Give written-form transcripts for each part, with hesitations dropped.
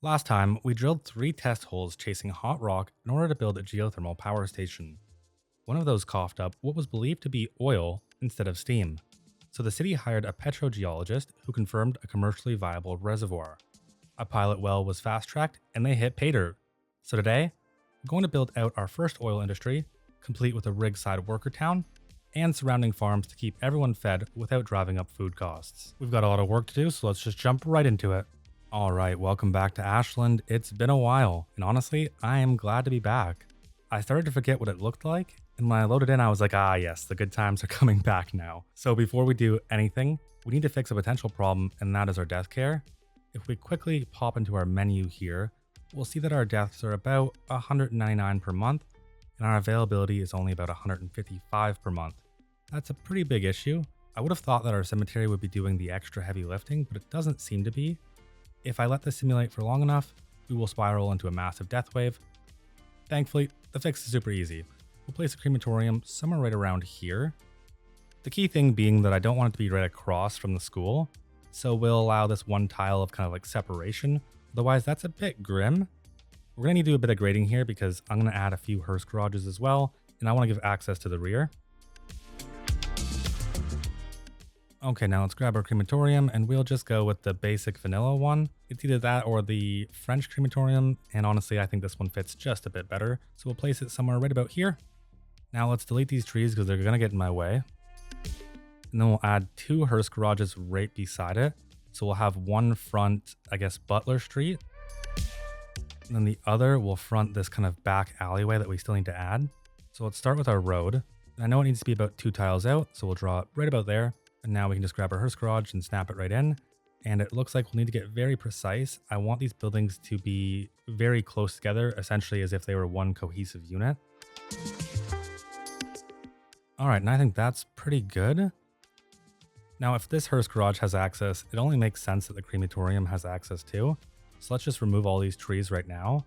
Last time, we drilled 3 test holes chasing hot rock in order to build a geothermal power station. One of those coughed up what was believed to be oil instead of steam, so the city hired a petrogeologist who confirmed a commercially viable reservoir. A pilot well was fast-tracked and they hit paydirt. So today, we're going to build out our first oil industry, complete with a rig-side worker town, and surrounding farms to keep everyone fed without driving up food costs. We've got a lot of work to do, so let's just jump right into it. Alright, welcome back to Ashland. It's been a while, and honestly, I am glad to be back. I started to forget what it looked like, and when I loaded in, I was like, yes, the good times are coming back now. So before we do anything, we need to fix a potential problem, and that is our death care. If we quickly pop into our menu here, we'll see that our deaths are about 199 per month, and our availability is only about 155 per month. That's a pretty big issue. I would have thought that our cemetery would be doing the extra heavy lifting, but it doesn't seem to be. If I let this simulate for long enough, we will spiral into a massive death wave. Thankfully, the fix is super easy. We'll place a crematorium somewhere right around here. The key thing being that I don't want it to be right across from the school, so we'll allow this one tile of kind of like separation. Otherwise, that's a bit grim. We're going to need to do a bit of grading here because I'm going to add a few hearse garages as well, and I want to give access to the rear. Okay, now let's grab our crematorium and we'll just go with the basic vanilla one. It's either that or the French crematorium, and honestly, I think this one fits just a bit better. So we'll place it somewhere right about here. Now let's delete these trees because they're gonna get in my way. And then we'll add 2 hearse garages right beside it. So we'll have one front, I guess, Butler Street. And then the other will front this kind of back alleyway that we still need to add. So let's start with our road. And I know it needs to be about 2 tiles out, so we'll draw it right about there. And now we can just grab our hearse garage and snap it right in. And it looks like we'll need to get very precise. I want these buildings to be very close together, essentially as if they were one cohesive unit. All right, and I think that's pretty good. Now, if this hearse garage has access, it only makes sense that the crematorium has access too. So let's just remove all these trees right now.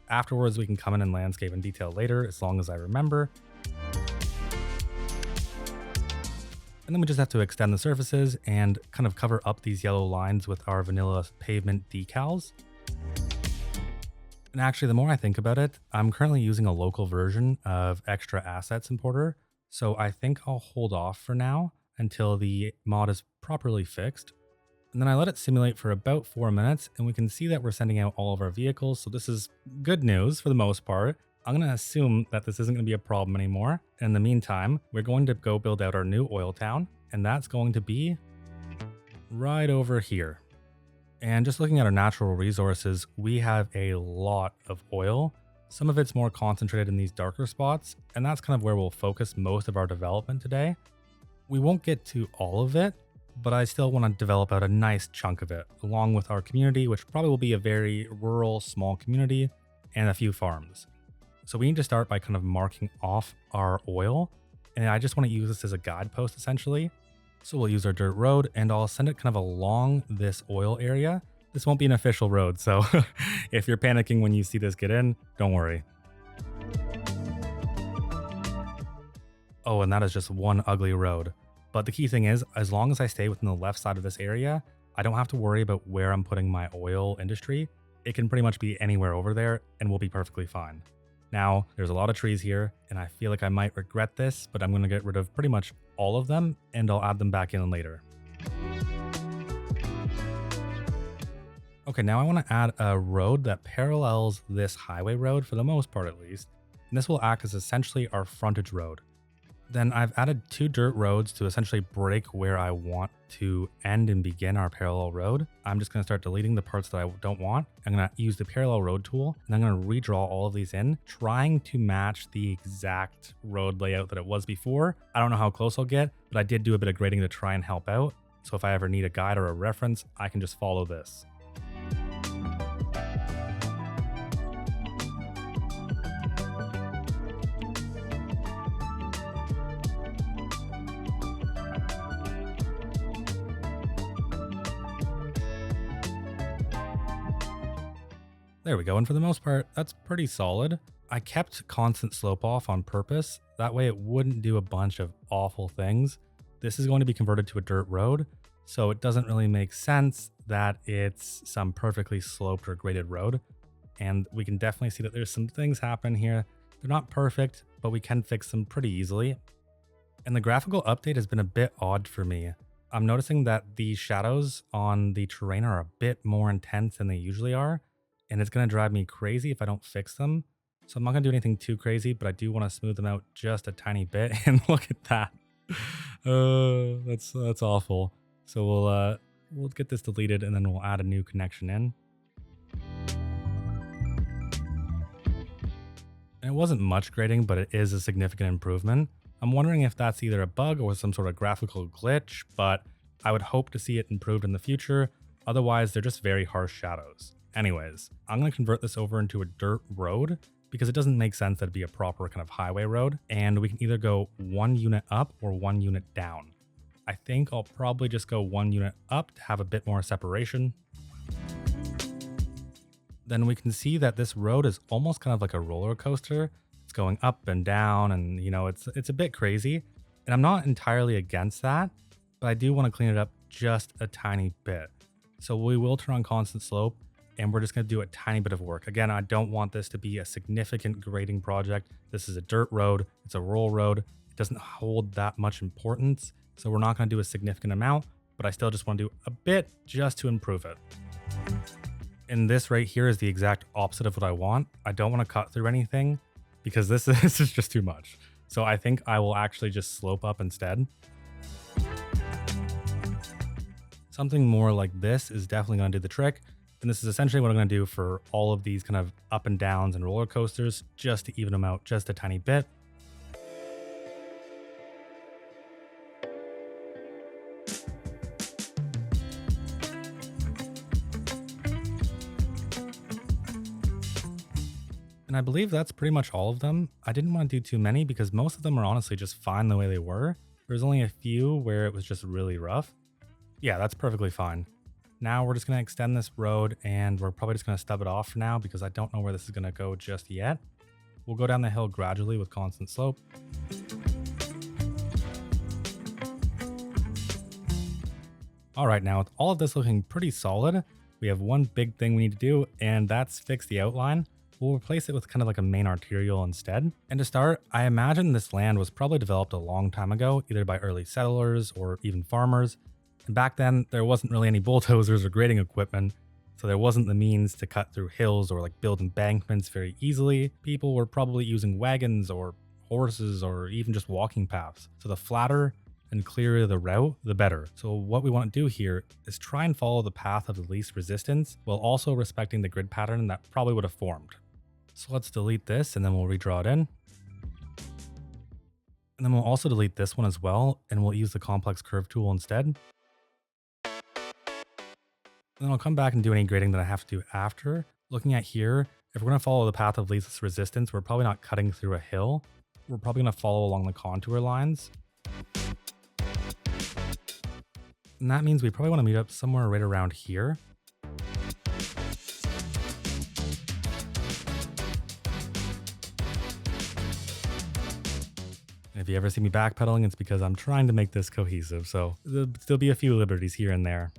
Afterwards, we can come in and landscape in detail later, as long as I remember. And then we just have to extend the surfaces and kind of cover up these yellow lines with our vanilla pavement decals. And actually, the more I think about it, I'm currently using a local version of Extra Assets Importer. So I think I'll hold off for now until the mod is properly fixed. And then I let it simulate for about 4 minutes and we can see that we're sending out all of our vehicles. So this is good news for the most part. I'm going to assume that this isn't going to be a problem anymore. In the meantime, we're going to go build out our new oil town, and that's going to be right over here. And just looking at our natural resources, we have a lot of oil. Some of it's more concentrated in these darker spots, and that's kind of where we'll focus most of our development today. We won't get to all of it, but I still want to develop out a nice chunk of it, along with our community, which probably will be a very rural, small community, and a few farms. So we need to start by kind of marking off our oil, and I just want to use this as a guidepost essentially. So we'll use our dirt road and I'll send it kind of along this oil area. This won't be an official road, so if you're panicking when you see this get in, don't worry. Oh, and that is just one ugly road. But the key thing is, as long as I stay within the left side of this area, I don't have to worry about where I'm putting my oil industry. It can pretty much be anywhere over there and we'll be perfectly fine. Now, there's a lot of trees here, and I feel like I might regret this, but I'm going to get rid of pretty much all of them, and I'll add them back in later. Okay, now I want to add a road that parallels this highway road, for the most part at least, and this will act as essentially our frontage road. Then I've added 2 dirt roads to essentially break where I want to end and begin our parallel road. I'm just going to start deleting the parts that I don't want. I'm going to use the parallel road tool and I'm going to redraw all of these in, trying to match the exact road layout that it was before. I don't know how close I'll get, but I did do a bit of grading to try and help out. So if I ever need a guide or a reference, I can just follow this. There we go, and for the most part, that's pretty solid. I kept constant slope off on purpose, that way it wouldn't do a bunch of awful things. This is going to be converted to a dirt road, So it doesn't really make sense that it's some perfectly sloped or graded road. And we can definitely see that there's some things happening here. They're not perfect, but we can fix them pretty easily. And the graphical update has been a bit odd for me. I'm noticing that the shadows on the terrain are a bit more intense than they usually are, and it's going to drive me crazy if I don't fix them. So I'm not going to do anything too crazy, but I do want to smooth them out just a tiny bit. And look at that. That's awful. So we'll get this deleted and then we'll add a new connection in. And it wasn't much grading, but it is a significant improvement. I'm wondering if that's either a bug or some sort of graphical glitch, but I would hope to see it improved in the future. Otherwise, they're just very harsh shadows. Anyways, I'm going to convert this over into a dirt road because it doesn't make sense that it'd be a proper kind of highway road. And we can either go 1 unit up or 1 unit down. I think I'll probably just go 1 unit up to have a bit more separation. Then we can see that this road is almost kind of like a roller coaster. It's going up and down, and it's a bit crazy. And I'm not entirely against that, but I do want to clean it up just a tiny bit. So we will turn on constant slope, and we're just going to do a tiny bit of work. Again, I don't want this to be a significant grading project. This is a dirt road. It's a roll road. It doesn't hold that much importance. So we're not going to do a significant amount, but I still just want to do a bit just to improve it. And this right here is the exact opposite of what I want. I don't want to cut through anything because this is just too much. So I think I will actually just slope up instead. Something more like this is definitely going to do the trick. And this is essentially what I'm going to do for all of these kind of up and downs and roller coasters, just to even them out just a tiny bit. And I believe that's pretty much all of them. I didn't want to do too many because most of them are honestly just fine the way they were. There's only a few where it was just really rough. Yeah, that's perfectly fine. Now we're just going to extend this road and we're probably just going to stub it off for now because I don't know where this is going to go just yet. We'll go down the hill gradually with constant slope. All right, now with all of this looking pretty solid, we have one big thing we need to do, and that's fix the outline. We'll replace it with kind of like a main arterial instead. And to start, I imagine this land was probably developed a long time ago, either by early settlers or even farmers. And back then, there wasn't really any bulldozers or grading equipment, so there wasn't the means to cut through hills or like build embankments very easily. People were probably using wagons or horses or even just walking paths. So the flatter and clearer the route, the better. So what we want to do here is try and follow the path of the least resistance while also respecting the grid pattern that probably would have formed. So let's delete this and then we'll redraw it in. And then we'll also delete this one as well, and we'll use the complex curve tool instead. Then I'll come back and do any grading that I have to do after. Looking at here, if we're going to follow the path of least resistance, we're probably not cutting through a hill. We're probably going to follow along the contour lines. And that means we probably want to meet up somewhere right around here. And if you ever see me backpedaling, it's because I'm trying to make this cohesive, so there'll still be a few liberties here and there.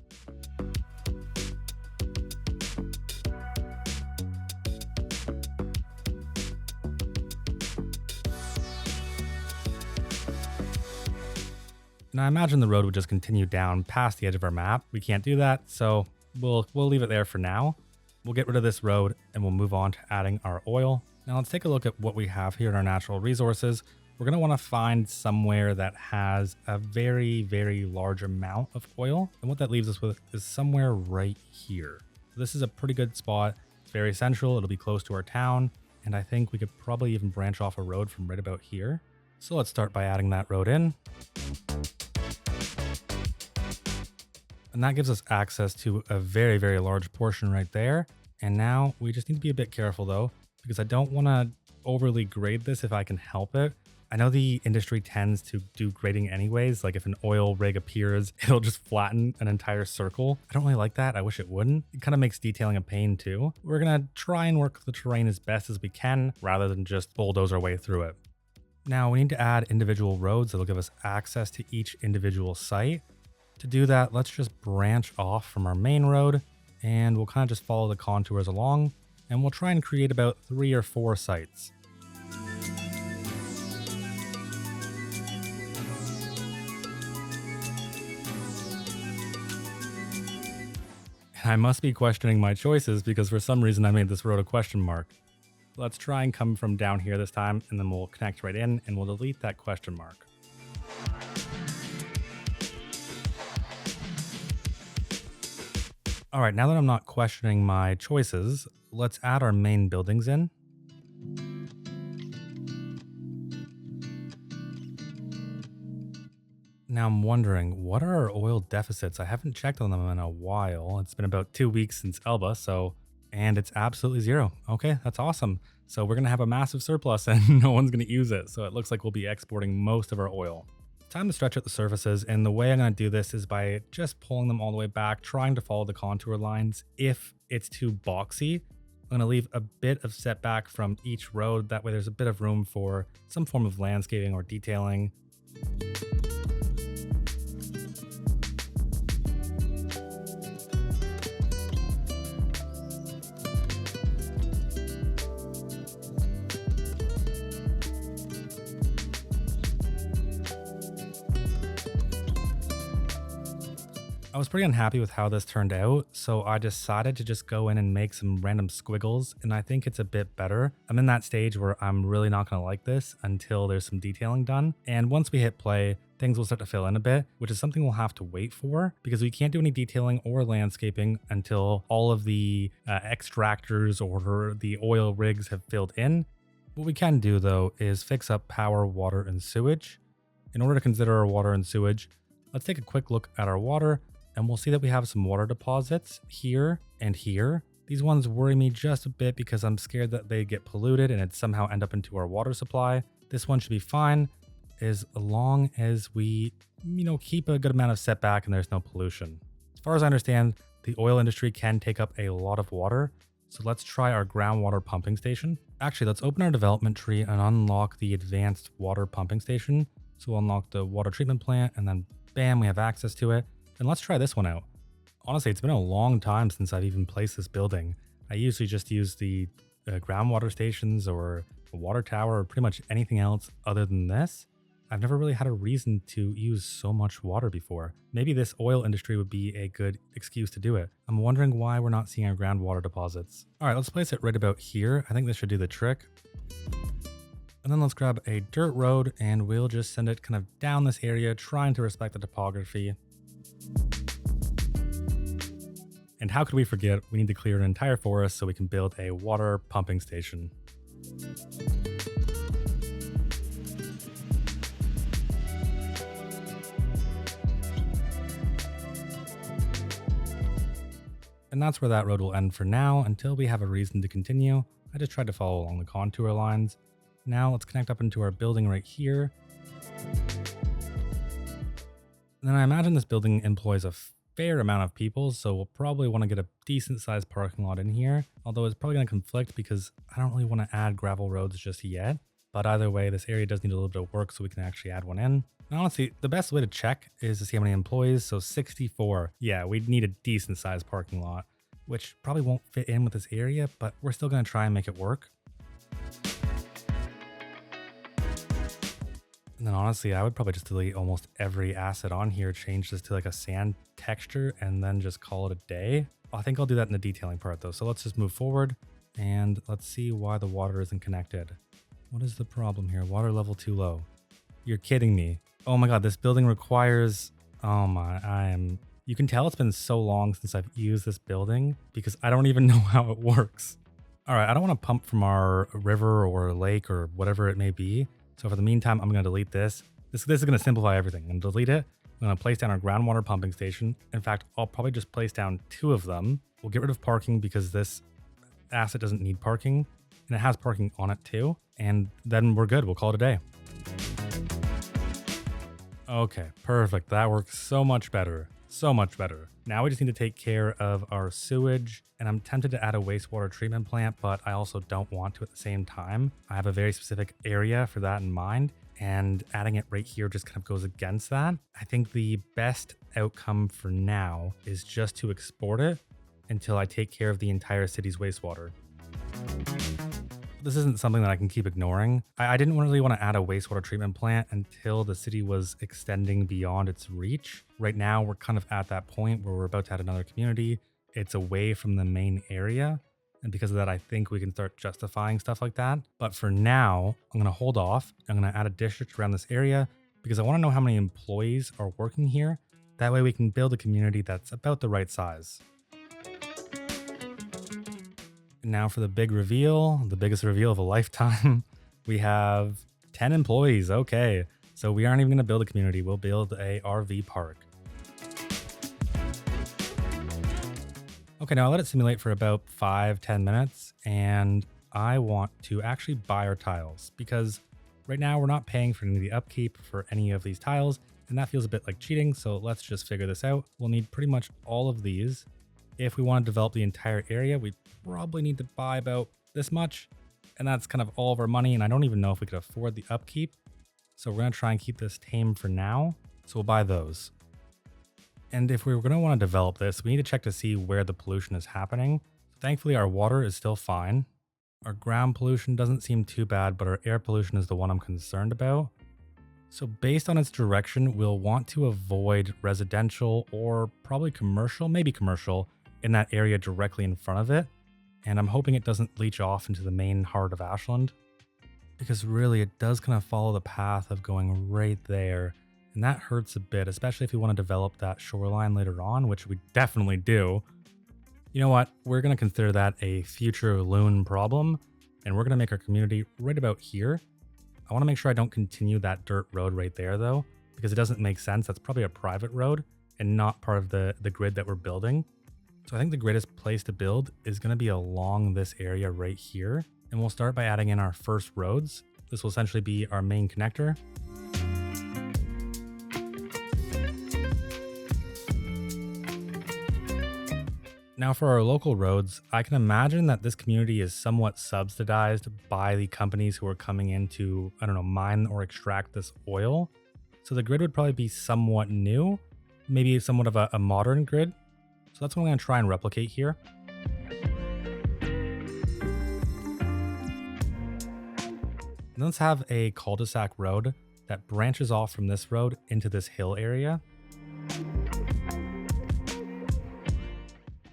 And I imagine the road would just continue down past the edge of our map. We can't do that, so we'll leave it there for now. We'll get rid of this road and we'll move on to adding our oil. Now let's take a look at what we have here in our natural resources. We're going to want to find somewhere that has a very, very large amount of oil. And what that leaves us with is somewhere right here. This is a pretty good spot. It's very central. It'll be close to our town. And I think we could probably even branch off a road from right about here. So let's start by adding that road in. And that gives us access to a very, very large portion right there. And now we just need to be a bit careful though, because I don't want to overly grade this if I can help it. I know the industry tends to do grading anyways. Like if an oil rig appears, it'll just flatten an entire circle. I don't really like that. I wish it wouldn't. It kind of makes detailing a pain too. We're going to try and work the terrain as best as we can rather than just bulldoze our way through it. Now we need to add individual roads that'll give us access to each individual site. To do that, let's just branch off from our main road and we'll kind of just follow the contours along and we'll try and create about 3 or 4 sites. I must be questioning my choices because for some reason I made this road a question mark. Let's try and come from down here this time and then we'll connect right in and we'll delete that question mark. All right, now that I'm not questioning my choices, let's add our main buildings in. Now I'm wondering, what are our oil deficits? I haven't checked on them in a while. It's been about 2 weeks since Elba, and it's absolutely 0. Okay, that's awesome. So we're gonna have a massive surplus and no one's gonna use it. So it looks like we'll be exporting most of our oil. Time to stretch out the surfaces, and the way I'm gonna do this is by just pulling them all the way back, trying to follow the contour lines. If it's too boxy, I'm gonna leave a bit of setback from each road. That way there's a bit of room for some form of landscaping or detailing. I was pretty unhappy with how this turned out, so I decided to just go in and make some random squiggles, and I think it's a bit better. I'm in that stage where I'm really not going to like this until there's some detailing done, and once we hit play, things will start to fill in a bit, which is something we'll have to wait for, because we can't do any detailing or landscaping until all of the extractors or the oil rigs have filled in. What we can do, though, is fix up power, water, and sewage. In order to consider our water and sewage, let's take a quick look at our water, and we'll see that we have some water deposits here and here. These ones worry me just a bit because I'm scared that they get polluted and it somehow end up into our water supply. This one should be fine as long as we, keep a good amount of setback and there's no pollution. As far as I understand, the oil industry can take up a lot of water. So let's try our groundwater pumping station. Actually, let's open our development tree and unlock the advanced water pumping station. So we'll unlock the water treatment plant and then bam, we have access to it. And let's try this one out. Honestly, it's been a long time since I've even placed this building. I usually just use the groundwater stations or a water tower or pretty much anything else other than this. I've never really had a reason to use so much water before. Maybe this oil industry would be a good excuse to do it. I'm wondering why we're not seeing our groundwater deposits. All right, let's place it right about here. I think this should do the trick. And then let's grab a dirt road and we'll just send it kind of down this area, trying to respect the topography. And how could we forget, we need to clear an entire forest so we can build a water pumping station. And that's where that road will end for now until we have a reason to continue. I just tried to follow along the contour lines. Now let's connect up into our building right here. And then I imagine this building employs a fair amount of people, so we'll probably want to get a decent sized parking lot in here, although it's probably going to conflict because I don't really want to add gravel roads just yet. But either way, this area does need a little bit of work so we can actually add one in. And honestly, the best way to check is to see how many employees. So 64. Yeah, we'd need a decent sized parking lot, which probably won't fit in with this area, but we're still going to try and make it work. And then honestly, I would probably just delete almost every asset on here, change this to like a sand texture, and then just call it a day. I think I'll do that in the detailing part though. So let's just move forward and let's see why the water isn't connected. What is the problem here? Water level too low. You're kidding me. Oh my God, this building requires, you can tell it's been so long since I've used this building because I don't even know how it works. All right, I don't want to pump from our river or lake or whatever it may be. So for the meantime, I'm going to delete this. This is going to simplify everything. I'm going to delete it. I'm going to place down our groundwater pumping station. In fact, I'll probably just place down 2 of them. We'll get rid of parking because this asset doesn't need parking and it has parking on it too. And then we're good. We'll call it a day. Okay, perfect. That works so much better. So much better. Now we just need to take care of our sewage, and I'm tempted to add a wastewater treatment plant, but I also don't want to at the same time. I have a very specific area for that in mind, and adding it right here just kind of goes against that. I think the best outcome for now is just to export it until I take care of the entire city's wastewater. This isn't something that I can keep ignoring. I didn't really want to add a wastewater treatment plant until the city was extending beyond its reach. Right now, we're kind of at that point where we're about to add another community. It's away from the main area. And because of that, I think we can start justifying stuff like that. But for now, I'm going to hold off. I'm going to add a district around this area because I want to know how many employees are working here. That way we can build a community that's about the right size. Now for the big reveal, the biggest reveal of a lifetime. We have 10 employees. Okay, so we aren't even going to build a community. We'll build a RV park. Okay, now I'll let it simulate for about 5-10 minutes, and I want to actually buy our tiles because right now we're not paying for any of the upkeep for any of these tiles, and that feels a bit like cheating, so let's just figure this out. We'll need pretty much all of these. If we want to develop the entire area, we probably need to buy about this much, and that's kind of all of our money, and I don't even know if we could afford the upkeep, so we're going to try and keep this tame for now, so we'll buy those. And if we were going to want to develop this, we need to check to see where the pollution is happening. Thankfully, our water is still fine. Our ground pollution doesn't seem too bad, but our air pollution is the one I'm concerned about. So based on its direction, we'll want to avoid residential or probably commercial, maybe commercial, in that area directly in front of it. And I'm hoping it doesn't leach off into the main heart of Ashland, because really it does kind of follow the path of going right there. And that hurts a bit, especially if you want to develop that shoreline later on, which we definitely do. You know what? We're going to consider that a future loon problem, and we're going to make our community right about here. I want to make sure I don't continue that dirt road right there, though, because it doesn't make sense. That's probably a private road and not part of the grid that we're building. So I think the greatest place to build is going to be along this area right here. And we'll start by adding in our first roads. This will essentially be our main connector. Now for our local roads, I can imagine that this community is somewhat subsidized by the companies who are coming in to, I don't know, mine or extract this oil. So the grid would probably be somewhat new, maybe somewhat of a modern grid. So that's what I'm going to try and replicate here. And let's have a cul-de-sac road that branches off from this road into this hill area.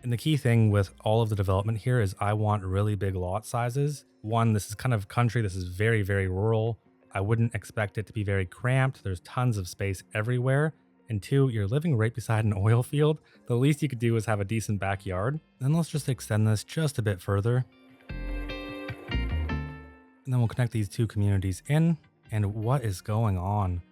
And the key thing with all of the development here is I want really big lot sizes. One, this is kind of country. This is very, very rural. I wouldn't expect it to be very cramped. There's tons of space everywhere. And two, you're living right beside an oil field. The least you could do is have a decent backyard. Then let's just extend this just a bit further. And then we'll connect these two communities in. And what is going on?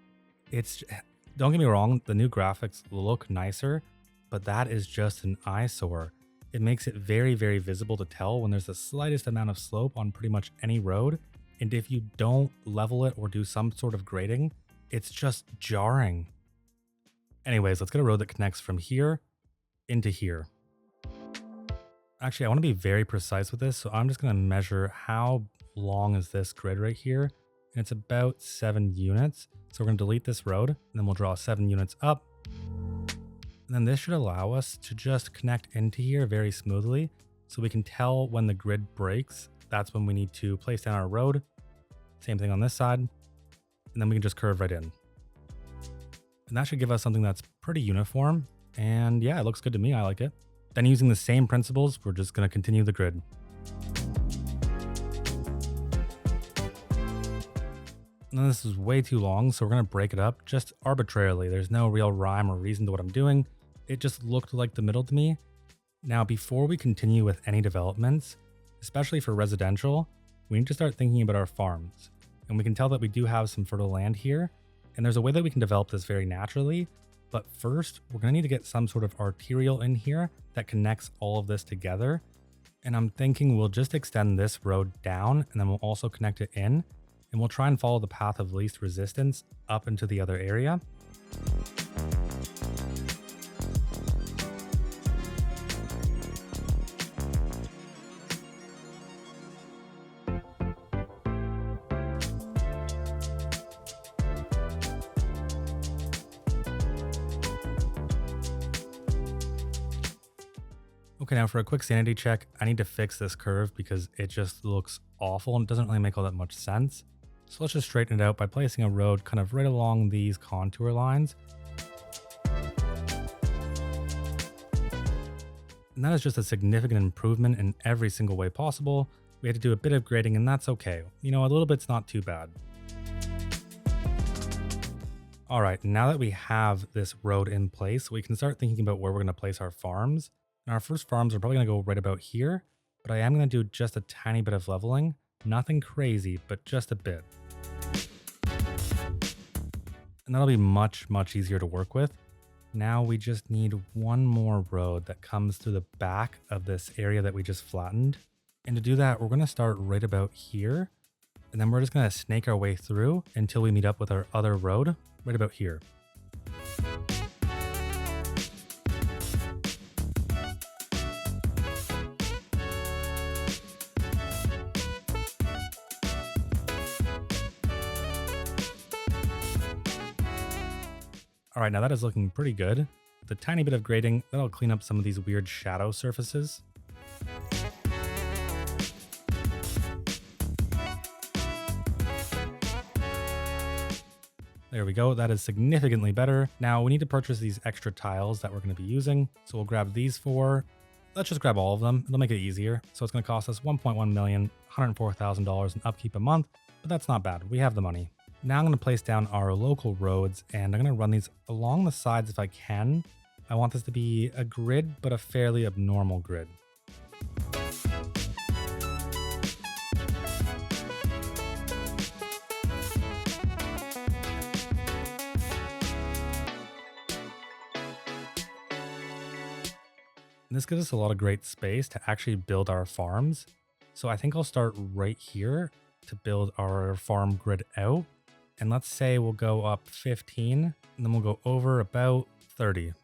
Don't get me wrong, the new graphics look nicer, but that is just an eyesore. It makes it very, very visible to tell when there's the slightest amount of slope on pretty much any road. And if you don't level it or do some sort of grading, it's just jarring. Anyways, let's get a road that connects from here into here. Actually, I want to be very precise with this, so I'm just going to measure how long is this grid right here. And it's about 7 units. So we're going to delete this road, and then we'll draw 7 units up. And then this should allow us to just connect into here very smoothly, so we can tell when the grid breaks. That's when we need to place down our road. Same thing on this side. And then we can just curve right in. And that should give us something that's pretty uniform. And yeah, it looks good to me. I like it. Then using the same principles, we're just going to continue the grid. And then this is way too long, so we're going to break it up just arbitrarily. There's no real rhyme or reason to what I'm doing. It just looked like the middle to me. Now, before we continue with any developments, especially for residential, we need to start thinking about our farms. And we can tell that we do have some fertile land here. And there's a way that we can develop this very naturally. But first, we're going to need to get some sort of arterial in here that connects all of this together. And I'm thinking we'll just extend this road down, and then we'll also connect it in. And we'll try and follow the path of least resistance up into the other area. Okay, now for a quick sanity check, I need to fix this curve because it just looks awful and doesn't really make all that much sense. So let's just straighten it out by placing a road kind of right along these contour lines. And that is just a significant improvement in every single way possible. We had to do a bit of grading and that's okay. You know, a little bit's not too bad. All right, now that we have this road in place, we can start thinking about where we're going to place our farms. And our first farms are probably going to go right about here, but I am going to do just a tiny bit of leveling. Nothing crazy, but just a bit. And that'll be much, much easier to work with. Now we just need one more road that comes through the back of this area that we just flattened. And to do that, we're going to start right about here. And then we're just going to snake our way through until we meet up with our other road right about here. All right, now that is looking pretty good. With a tiny bit of grading, that'll clean up some of these weird shadow surfaces. There we go, that is significantly better. Now we need to purchase these extra tiles that we're going to be using. So we'll grab these four. Let's just grab all of them. It'll make it easier. So it's going to cost us $1.1 million, $104,000 in upkeep a month, but that's not bad. We have the money. Now I'm going to place down our local roads and I'm going to run these along the sides if I can. I want this to be a grid, but a fairly abnormal grid. And this gives us a lot of great space to actually build our farms. So I think I'll start right here to build our farm grid out. And let's say we'll go up 15 and then we'll go over about 30. And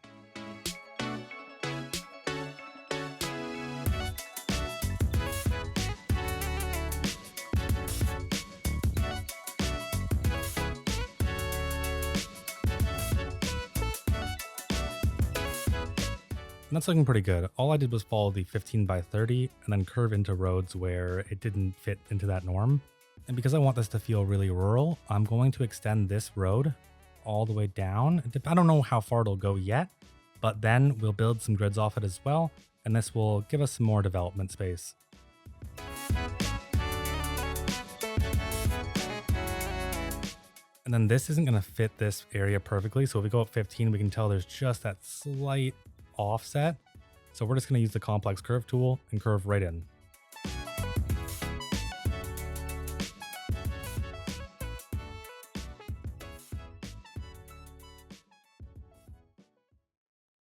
that's looking pretty good. All I did was follow the 15 by 30 and then curve into roads where it didn't fit into that norm. And because I want this to feel really rural, I'm going to extend this road all the way down. I don't know how far it'll go yet, but then we'll build some grids off it as well. And this will give us some more development space. And then this isn't going to fit this area perfectly. So if we go up 15, we can tell there's just that slight offset. So we're just going to use the complex curve tool and curve right in.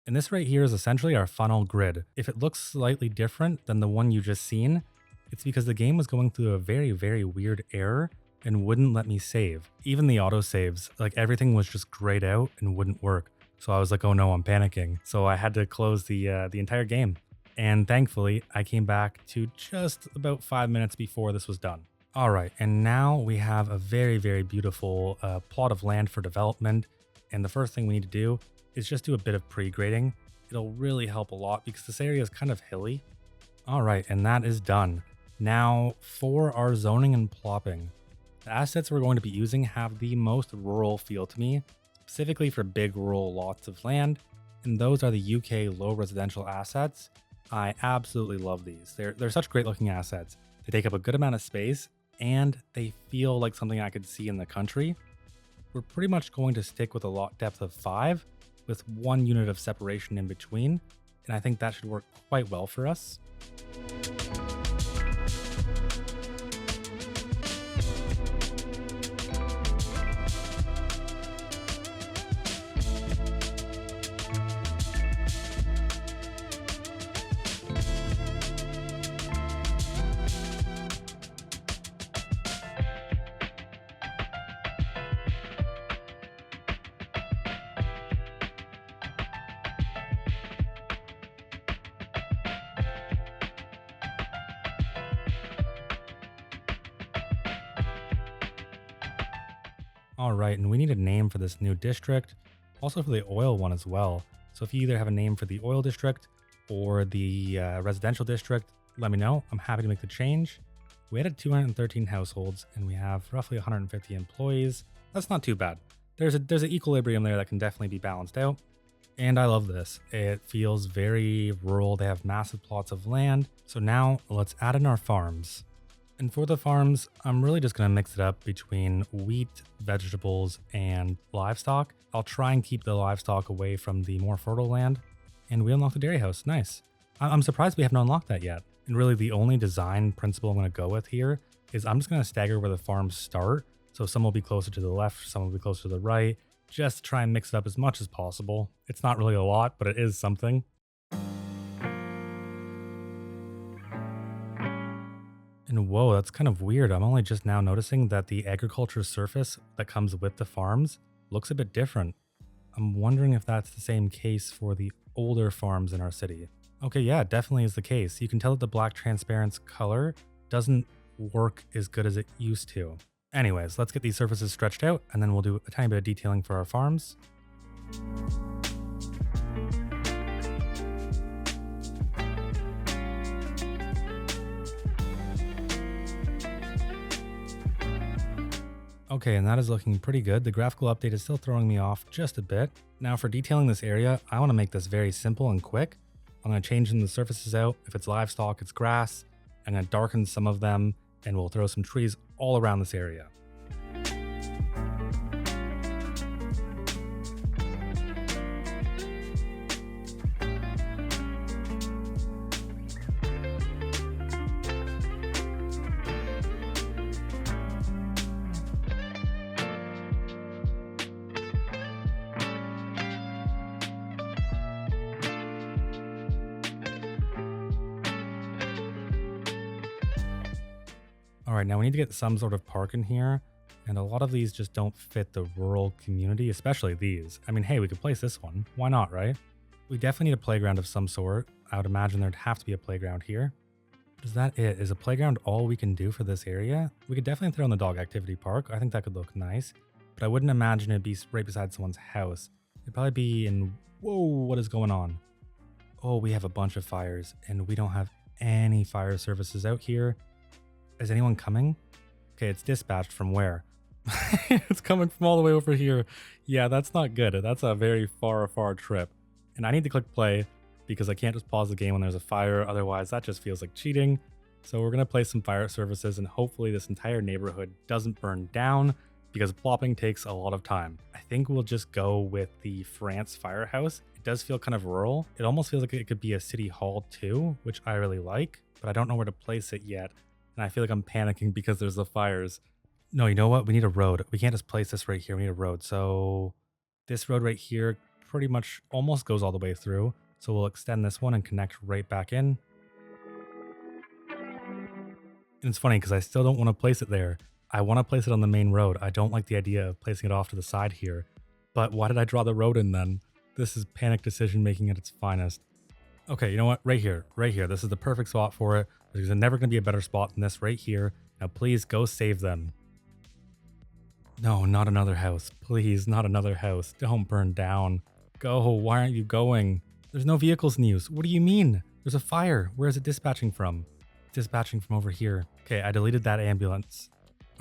And this right here is essentially our funnel grid. If it looks slightly different than the one you just seen, it's because the game was going through a very, very weird error and wouldn't let me save. Even the auto saves, like everything was just grayed out and wouldn't work. So I was like, oh no, I'm panicking. So I had to close the entire game. And thankfully, I came back to just about 5 minutes before this was done. All right, and now we have a very, very beautiful plot of land for development. And the first thing we need to do is just do a bit of pre-grading. It'll really help a lot because this area is kind of hilly. All right, and that is done. Now for our zoning and plopping. The assets we're going to be using have the most rural feel to me, specifically for big rural lots of land, and those are the UK low residential assets. I absolutely love these. They're such great looking assets. They take up a good amount of space and they feel like something I could see in the country. We're pretty much going to stick with a lot depth of 5 with 1 unit of separation in between, and I think that should work quite well for us. All right, and we need a name for this new district, also for the oil one as well. So if you either have a name for the oil district or the residential district, let me know. I'm happy to make the change. We added 213 households and we have roughly 150 employees. That's not too bad. There's an equilibrium there that can definitely be balanced out. And I love this. It feels very rural. They have massive plots of land. So now let's add in our farms. And for the farms, I'm really just going to mix it up between wheat, vegetables, and livestock. I'll try and keep the livestock away from the more fertile land. And we unlocked the dairy house. Nice. I'm surprised we haven't unlocked that yet. And really the only design principle I'm going to go with here is I'm just going to stagger where the farms start. So some will be closer to the left, some will be closer to the right. Just try and mix it up as much as possible. It's not really a lot, but it is something. And whoa, that's kind of weird. I'm only just now noticing that the agriculture surface that comes with the farms looks a bit different. I'm wondering if that's the same case for the older farms in our city. Okay, yeah, it definitely is the case. You can tell that the black transparent color doesn't work as good as it used to. Anyways, let's get these surfaces stretched out and then we'll do a tiny bit of detailing for our farms. Okay, and that is looking pretty good. The graphical update is still throwing me off just a bit. Now for detailing this area, I want to make this very simple and quick. I'm going to change the surfaces out. If it's livestock, it's grass. I'm going to darken some of them and we'll throw some trees all around this area. All right, now we need to get some sort of park in here, and a lot of these just don't fit the rural community, especially these. I mean, hey, we could place this one. Why not, right? We definitely need a playground of some sort. I would imagine there'd have to be a playground here. But is that it? Is a playground all we can do for this area? We could definitely throw in the dog activity park. I think that could look nice, but I wouldn't imagine it'd be right beside someone's house. It'd probably be in... Whoa, what is going on? Oh, we have a bunch of fires, and we don't have any fire services out here. Is anyone coming? Okay, it's dispatched from where? It's coming from all the way over here. Yeah, that's not good. That's a very far trip. And I need to click play because I can't just pause the game when there's a fire. Otherwise, that just feels like cheating. So we're going to place some fire services and hopefully this entire neighborhood doesn't burn down because plopping takes a lot of time. I think we'll just go with the France firehouse. It does feel kind of rural. It almost feels like it could be a city hall too, which I really like, but I don't know where to place it yet. And I feel like I'm panicking because there's the fires. No, you know what? We need a road. We can't just place this right here. We need a road. So this road right here pretty much almost goes all the way through. So we'll extend this one and connect right back in. And it's funny because I still don't want to place it there. I want to place it on the main road. I don't like the idea of placing it off to the side here. But why did I draw the road in then? This is panic decision making at its finest. Okay, you know what? Right here. This is the perfect spot for it. There's never going to be a better spot than this right here. Now please go save them. No, not another house. Please, not another house. Don't burn down. Go. Why aren't you going? There's no vehicles in use. What do you mean? There's a fire. Where is it dispatching from? It's dispatching from over here. Okay, I deleted that ambulance.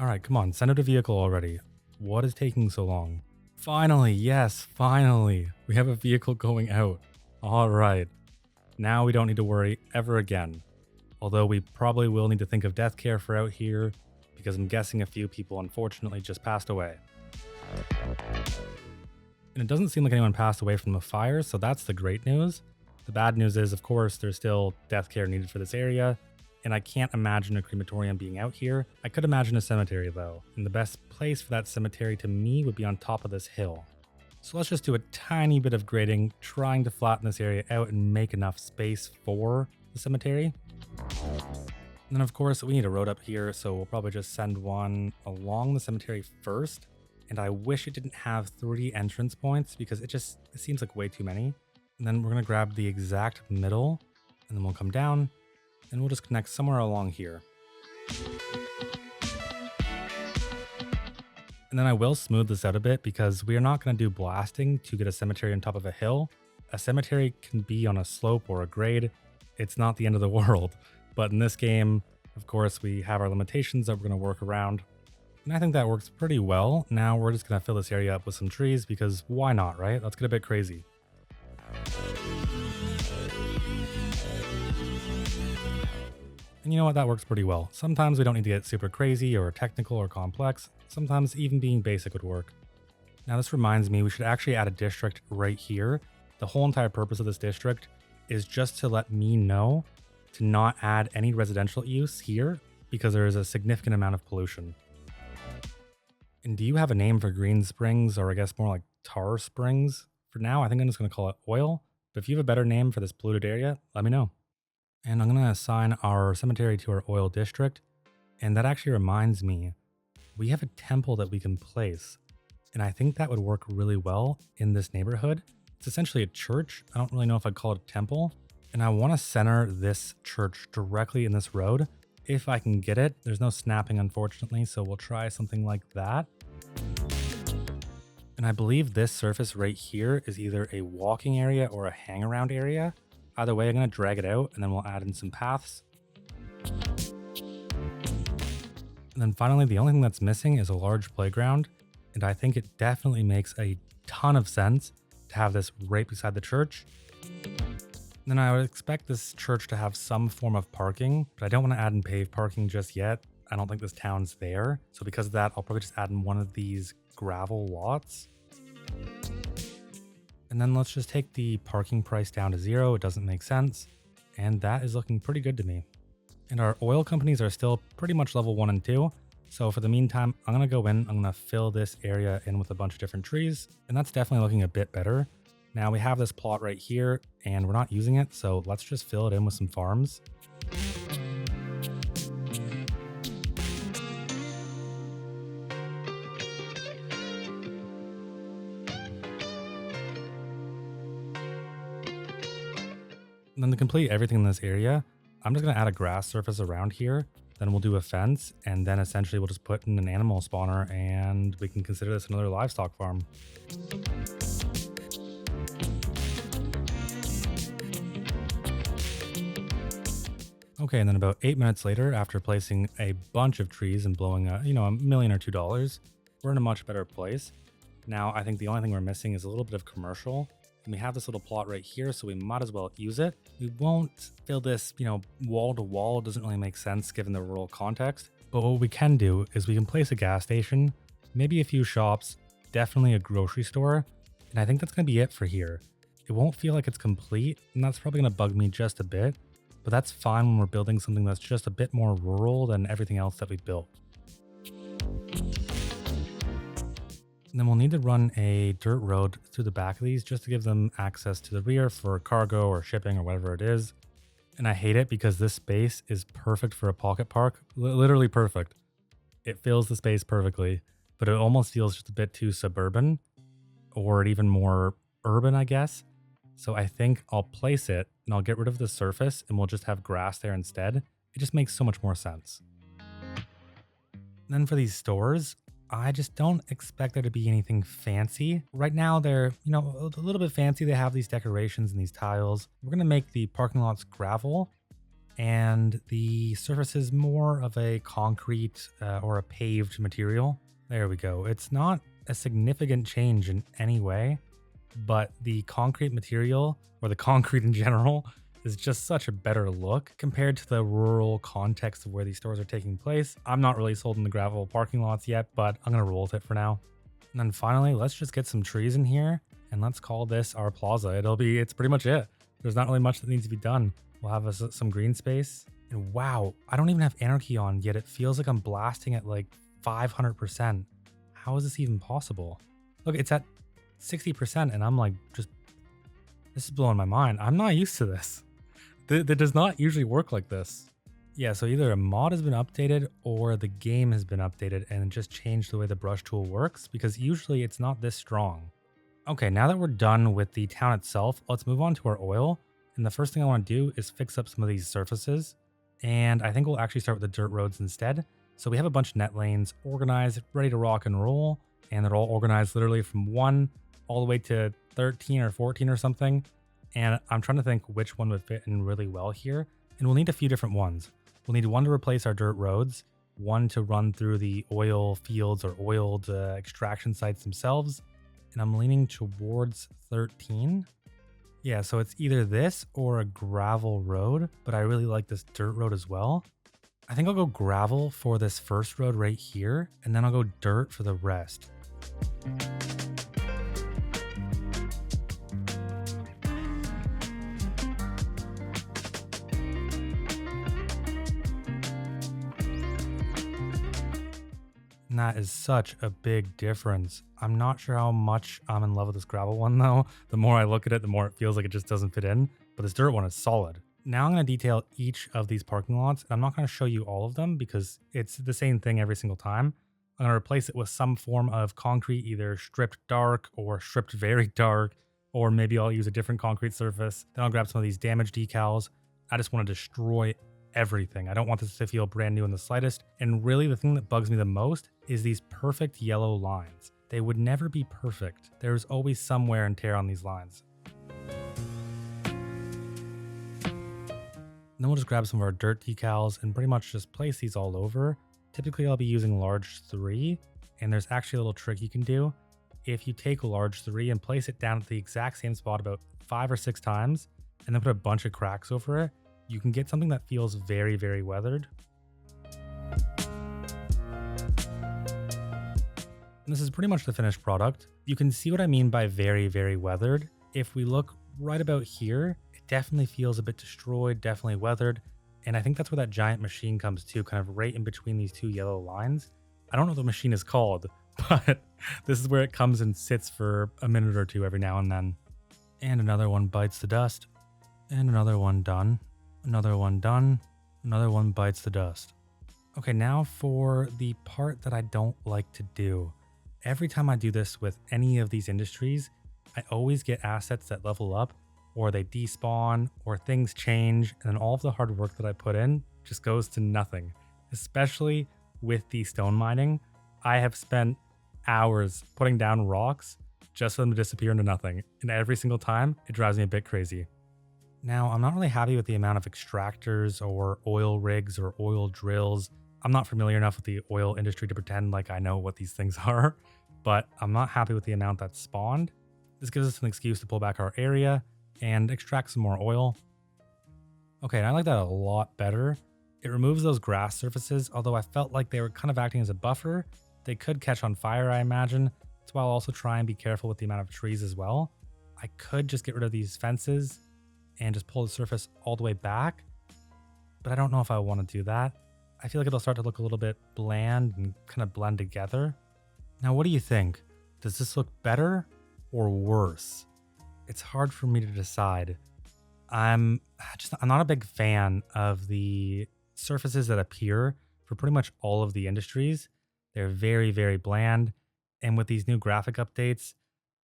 All right, come on. Send out a vehicle already. What is taking so long? Finally, yes, finally. We have a vehicle going out. All right. Now we don't need to worry ever again. Although we probably will need to think of death care for out here because I'm guessing a few people unfortunately just passed away. And it doesn't seem like anyone passed away from the fire, so that's the great news. The bad news is, of course, there's still death care needed for this area, and I can't imagine a crematorium being out here. I could imagine a cemetery though, and the best place for that cemetery to me would be on top of this hill. So let's just do a tiny bit of grading, trying to flatten this area out and make enough space for the cemetery. And then of course we need a road up here, so we'll probably just send one along the cemetery first. And I wish it didn't have 3 entrance points because it seems like way too many. And then we're gonna grab the exact middle and then we'll come down and we'll just connect somewhere along here. And then I will smooth this out a bit because we are not going to do blasting to get a cemetery on top of a hill. a cemetery can be on a slope or a grade. It's not the end of the world. But in this game, of course, we have our limitations that we're going to work around. And I think that works pretty well. Now we're just going to fill this area up with some trees because why not, right? Let's get a bit crazy. And you know what? That works pretty well. Sometimes we don't need to get super crazy or technical or complex. Sometimes even being basic would work. Now this reminds me, we should actually add a district right here. The whole entire purpose of this district is just to let me know to not add any residential use here because there is a significant amount of pollution. And do you have a name for green springs, or I guess more like tar springs? For now, I think I'm just going to call it oil. But if you have a better name for this polluted area, let me know. And I'm going to assign our cemetery to our oil district. And that actually reminds me, we have a temple that we can place. And I think that would work really well in this neighborhood. It's essentially a church. I don't really know if I'd call it a temple. And I want to center this church directly in this road. If I can get it. There's no snapping, unfortunately, so we'll try something like that. And I believe this surface right here is either a walking area or a hang around area. Either way, I'm going to drag it out and then we'll add in some paths. And then finally, the only thing that's missing is a large playground. And I think it definitely makes a ton of sense to have this right beside the church. And then I would expect this church to have some form of parking, but I don't want to add in paved parking just yet. I don't think this town's there. So because of that, I'll probably just add in one of these gravel lots. And then let's just take the parking price down to 0. It doesn't make sense. And that is looking pretty good to me. And our oil companies are still pretty much level 1 and 2. So for the meantime, I'm going to go in, I'm going to fill this area in with a bunch of different trees. And that's definitely looking a bit better. Now we have this plot right here and we're not using it, so let's just fill it in with some farms. And then to complete everything in this area, I'm just going to add a grass surface around here. Then we'll do a fence, and then essentially we'll just put in an animal spawner and we can consider this another livestock farm. Okay, and then about 8 minutes later, after placing a bunch of trees and blowing $1 million or $2, we're in a much better place. Now, I think the only thing we're missing is a little bit of commercial. And we have this little plot right here, so we might as well use it. We won't fill this, wall to wall. It doesn't really make sense given the rural context. But what we can do is we can place a gas station, maybe a few shops, definitely a grocery store. And I think that's going to be it for here. It won't feel like it's complete, and that's probably going to bug me just a bit. But that's fine when we're building something that's just a bit more rural than everything else that we built. And then we'll need to run a dirt road through the back of these just to give them access to the rear for cargo or shipping or whatever it is. And I hate it because this space is perfect for a pocket park, literally perfect. It fills the space perfectly, but it almost feels just a bit too suburban or even more urban, I guess. So I think I'll place it and I'll get rid of the surface and we'll just have grass there instead. It just makes so much more sense. And then for these stores, I just don't expect there to be anything fancy. Right now they're, a little bit fancy. They have these decorations and these tiles. We're going to make the parking lots gravel and the surface is more of a concrete or a paved material. There we go. It's not a significant change in any way, but the concrete material or the concrete in general is just such a better look compared to the rural context of where these stores are taking place. I'm not really sold in the gravel parking lots yet, but I'm going to roll with it for now. And then finally, let's just get some trees in here and let's call this our plaza. It's pretty much it. There's not really much that needs to be done. We'll have some green space. And wow, I don't even have anarchy on yet. It feels like I'm blasting at like 500%. How is this even possible? Look, it's at 60% and I'm like, this is blowing my mind. I'm not used to this. That does not usually work like this. Yeah, so either a mod has been updated or the game has been updated and just changed the way the brush tool works because usually it's not this strong. Okay, now that we're done with the town itself, let's move on to our oil. And the first thing I want to do is fix up some of these surfaces. And I think we'll actually start with the dirt roads instead. So we have a bunch of net lanes organized, ready to rock and roll. And they're all organized literally from 1 all the way to 13 or 14 or something. And I'm trying to think which one would fit in really well here. And we'll need a few different ones. We'll need one to replace our dirt roads, one to run through the oil fields or oiled extraction sites themselves. And I'm leaning towards 13. Yeah, so it's either this or a gravel road, but I really like this dirt road as well. I think I'll go gravel for this first road right here, and then I'll go dirt for the rest. And that is such a big difference. I'm not sure how much I'm in love with this gravel one though. The more I look at it, the more it feels like it just doesn't fit in. But this dirt one is solid. Now I'm going to detail each of these parking lots. I'm not going to show you all of them because it's the same thing every single time. I'm going to replace it with some form of concrete, either stripped dark or stripped very dark, or maybe I'll use a different concrete surface. Then I'll grab some of these damage decals. I just want to destroy everything. I don't want this to feel brand new in the slightest. And really the thing that bugs me the most is these perfect yellow lines. They would never be perfect. There's always some wear and tear on these lines. Then we'll just grab some of our dirt decals and pretty much just place these all over. Typically I'll be using large 3, and there's actually a little trick you can do. If you take large 3 and place it down at the exact same spot about 5 or 6 times, and then put a bunch of cracks over it, you can get something that feels very, very weathered. And this is pretty much the finished product. You can see what I mean by very, very weathered. If we look right about here, it definitely feels a bit destroyed, definitely weathered. And I think that's where that giant machine comes to, kind of right in between these two yellow lines. I don't know what the machine is called, but this is where it comes and sits for a minute or two every now and then. And another one bites the dust. And another one done. Another one done. Another one bites the dust. Okay, now for the part that I don't like to do. Every time I do this with any of these industries, I always get assets that level up, or they despawn, or things change, and then all of the hard work that I put in just goes to nothing. Especially with the stone mining, I have spent hours putting down rocks just for them to disappear into nothing, and every single time, it drives me a bit crazy. Now, I'm not really happy with the amount of extractors or oil rigs or oil drills. I'm not familiar enough with the oil industry to pretend like I know what these things are, but I'm not happy with the amount that's spawned. This gives us an excuse to pull back our area and extract some more oil. Okay, and I like that a lot better. It removes those grass surfaces, although I felt like they were kind of acting as a buffer. They could catch on fire, I imagine. So I'll also try and be careful with the amount of trees as well. I could just get rid of these fences and just pull the surface all the way back, but I don't know if I want to do that. I feel like it'll start to look a little bit bland and kind of blend together. Now, what do you think? Does this look better or worse? It's hard for me to decide. I'm not a big fan of the surfaces that appear for pretty much all of the industries. They're very, very bland. And with these new graphic updates,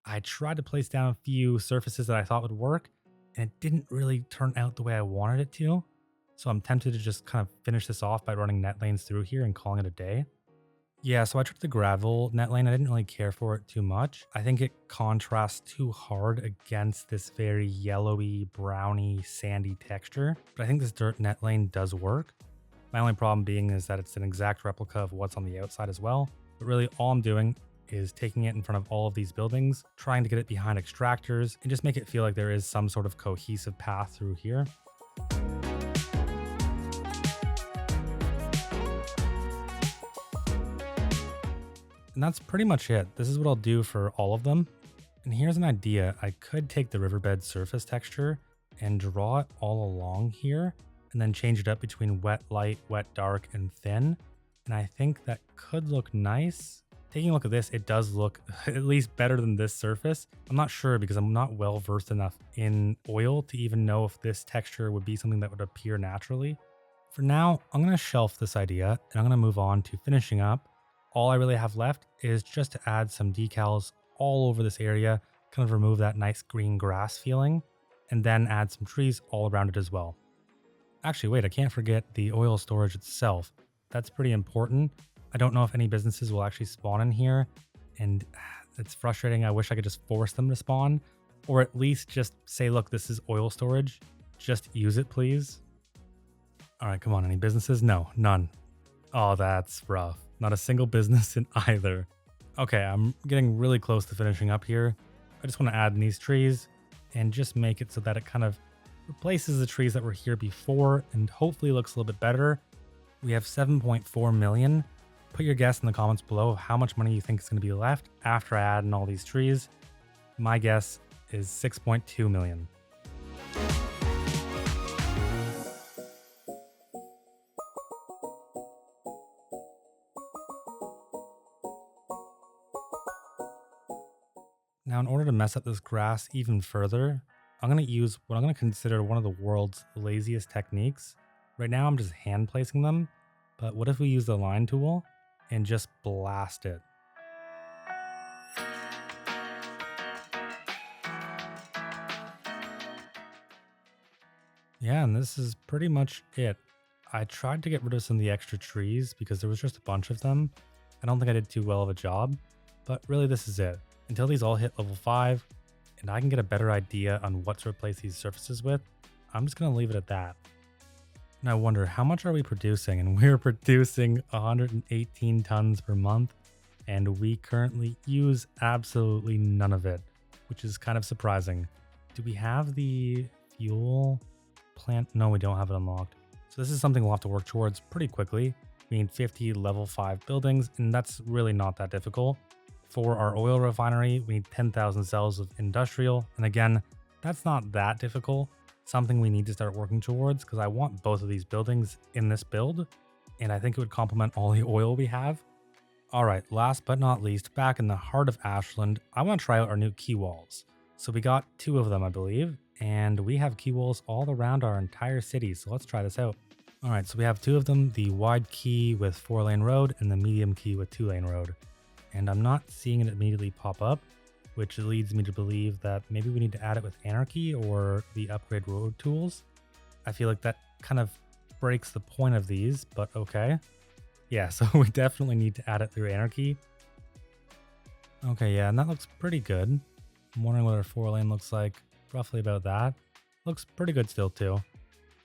I tried to place down a few surfaces that I thought would work, and it didn't really turn out the way I wanted it to. So I'm tempted to just kind of finish this off by running net lanes through here and calling it a day. Yeah, so I tried the gravel net lane. I didn't really care for it too much. I think it contrasts too hard against this very yellowy, browny, sandy texture. But I think this dirt net lane does work. My only problem being is that it's an exact replica of what's on the outside as well. But really all I'm doing is taking it in front of all of these buildings, trying to get it behind extractors, and just make it feel like there is some sort of cohesive path through here. And that's pretty much it. This is what I'll do for all of them. And here's an idea. I could take the riverbed surface texture and draw it all along here, and then change it up between wet light, wet dark, and thin. And I think that could look nice. Taking a look at this, it does look at least better than this surface. I'm not sure because I'm not well versed enough in oil to even know if this texture would be something that would appear naturally. For now, I'm going to shelf this idea and I'm going to move on to finishing up. All I really have left is just to add some decals all over this area, kind of remove that nice green grass feeling, and then add some trees all around it as well. Actually, wait, I can't forget the oil storage itself. That's pretty important. I don't know if any businesses will actually spawn in here, and it's frustrating. I wish I could just force them to spawn, Or at least just say, look, this is oil storage. Just use it, please. All right, come on. Any businesses? No, none. Oh, that's rough. Not a single business in either. Okay, I'm getting really close to finishing up here. I just want to add in these trees and just make it so that it kind of replaces the trees that were here before and hopefully looks a little bit better. We have 7.4 million. Put your guess in the comments below of how much money you think is going to be left after I add in all these trees. My guess is 6.2 million. Now, in order to mess up this grass even further, I'm going to use what I'm going to consider one of the world's laziest techniques. Right now, I'm just hand placing them, but what if we use the line tool and just blast it? Yeah, and this is pretty much it. I tried to get rid of some of the extra trees because there was just a bunch of them. I don't think I did too well of a job, but really this is it. Until these all hit level 5 and I can get a better idea on what to replace these surfaces with, I'm just going to leave it at that. And I wonder, how much are we producing? And we're producing 118 tons per month, and we currently use absolutely none of it, which is kind of surprising. Do we have the fuel plant? No, we don't have it unlocked. So this is something we'll have to work towards pretty quickly. We need 50 level 5 buildings, and that's really not that difficult. For our oil refinery, we need 10,000 cells of industrial. And again, that's not that difficult. Something we need to start working towards because I want both of these buildings in this build. And I think it would complement all the oil we have. All right, last but not least, back in the heart of Ashland, I want to try out our new quay walls. So we got 2 of them, I believe. And we have quay walls all around our entire city. So let's try this out. All right, so we have 2 of them, the wide quay with 4-lane road and the medium quay with 2-lane road. And I'm not seeing it immediately pop up, which leads me to believe that maybe we need to add it with Anarchy or the upgrade road tools. I feel like that kind of breaks the point of these, but okay. Yeah, so we definitely need to add it through Anarchy. Okay, yeah, and that looks pretty good. I'm wondering what our 4-lane looks like, roughly about that. Looks pretty good still too.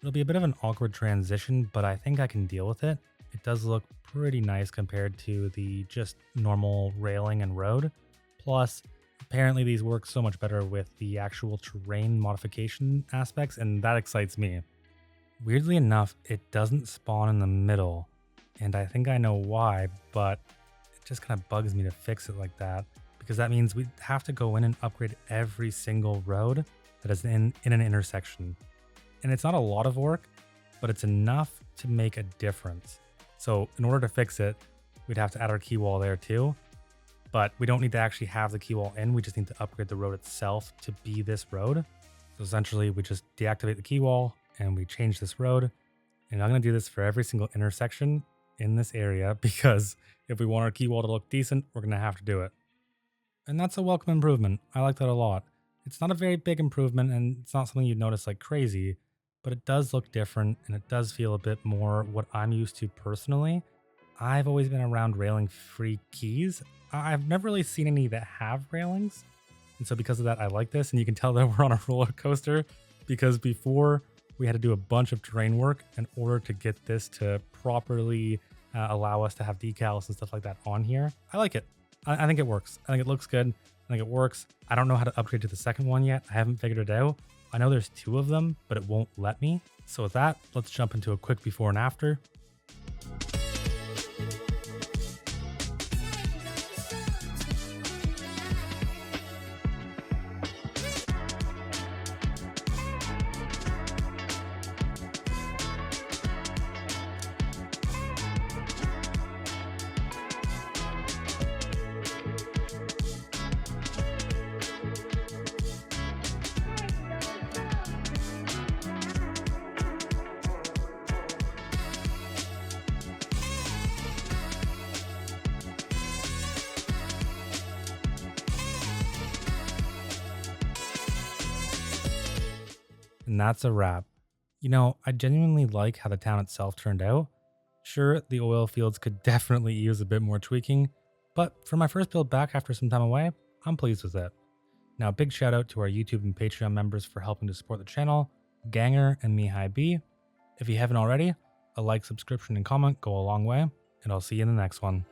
It'll be a bit of an awkward transition, but I think I can deal with it. It does look pretty nice compared to the just normal railing and road. Plus, apparently these work so much better with the actual terrain modification aspects, and that excites me. Weirdly enough, it doesn't spawn in the middle, and I think I know why, but it just kind of bugs me to fix it like that, because that means we have to go in and upgrade every single road that is in an intersection. And it's not a lot of work, but it's enough to make a difference. So in order to fix it, we'd have to add our quay wall there too. But we don't need to actually have the quay wall in. We just need to upgrade the road itself to be this road. So essentially we just deactivate the quay wall and we change this road. And I'm going to do this for every single intersection in this area because if we want our quay wall to look decent, we're going to have to do it. And that's a welcome improvement. I like that a lot. It's not a very big improvement and it's not something you'd notice like crazy, but it does look different and it does feel a bit more what I'm used to personally. I've always been around railing-free quays. I've never really seen any that have railings. And so because of that, I like this. And you can tell that we're on a roller coaster because before we had to do a bunch of terrain work in order to get this to properly allow us to have decals and stuff like that on here. I like it. I think it works. I think it looks good. I think it works. I don't know how to upgrade to the second one yet. I haven't figured it out. I know there's 2 of them, but it won't let me. So with that, let's jump into a quick before and after. And that's a wrap. You know, I genuinely like how the town itself turned out. Sure, the oil fields could definitely use a bit more tweaking, but for my first build back after some time away, I'm pleased with it. Now, big shout out to our YouTube and Patreon members for helping to support the channel, Ganger and Mihai B. If you haven't already, a like, subscription, and comment go a long way, and I'll see you in the next one.